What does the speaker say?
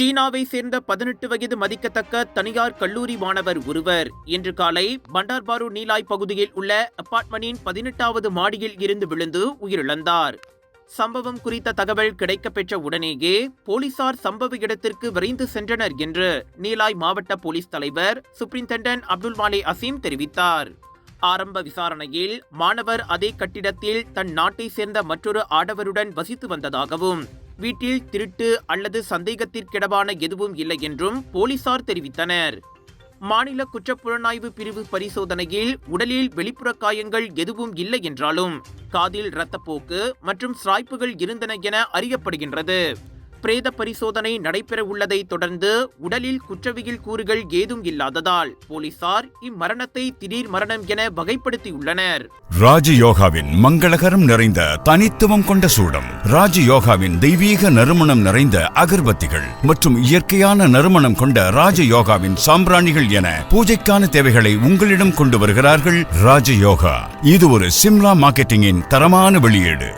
சீனாவை சேர்ந்த 18 வயது மதிக்கத்தக்க தனியார் கல்லூரி மாணவர் ஒருவர் இன்று காலை பண்டார்பாரு நீலாய் பகுதியில் உள்ள அபார்ட்மெண்டின் 18வது மாடியில் இருந்து விழுந்து உயிரிழந்தார். சம்பவம் குறித்த தகவல் கிடைக்கப்பெற்ற உடனேயே போலீசார் சம்பவ இடத்திற்கு விரைந்து சென்றனர் என்று நீலாய் மாவட்ட போலீஸ் தலைவர் சூப்பரிண்டென்டென்ட் அப்துல் மாலே அசீம் தெரிவித்தார். ஆரம்ப விசாரணையில் மாணவர் அதே கட்டிடத்தில் தன் நாட்டை சேர்ந்த மற்றொரு ஆடவருடன் வசித்து வந்ததாகவும் வீட்டில் திருட்டு அல்லது சந்தேகத்திற்கிடமான எதுவும் இல்லை என்றும் போலீசார் தெரிவித்தனர். மாநில குற்றப்புலனாய்வு பிரிவு பரிசோதனையில் உடலில் வெளிப்புற காயங்கள் எதுவும் இல்லை என்றாலும் காதில் இரத்தப்போக்கு மற்றும் சிராய்ப்புகள் இருந்தன என அறியப்படுகின்றது. பிரேத பரிசோதனை நடைபெற உள்ளதை தொடர்ந்து உடலில் குற்றவியல் கூறுகள் ஏதும் இல்லாததால் போலீசார் இம்மரணத்தை திடீர் மரணம் என வகைப்படுத்தியுள்ளனர். ராஜயோகாவின் மங்களகரம் நிறைந்த தனித்துவம் கொண்ட சூடம், ராஜயோகாவின் தெய்வீக நறுமணம் நிறைந்த அகர்பத்திகள் மற்றும் இயற்கையான நறுமணம் கொண்ட ராஜயோகாவின் சாம்பிராணிகள் என பூஜைக்கான தேவைகளை உங்களிடம் கொண்டு வருகிறார்கள் ராஜயோகா. இது ஒரு சிம்லா மார்க்கெட்டிங்கின் தரமான வெளியீடு.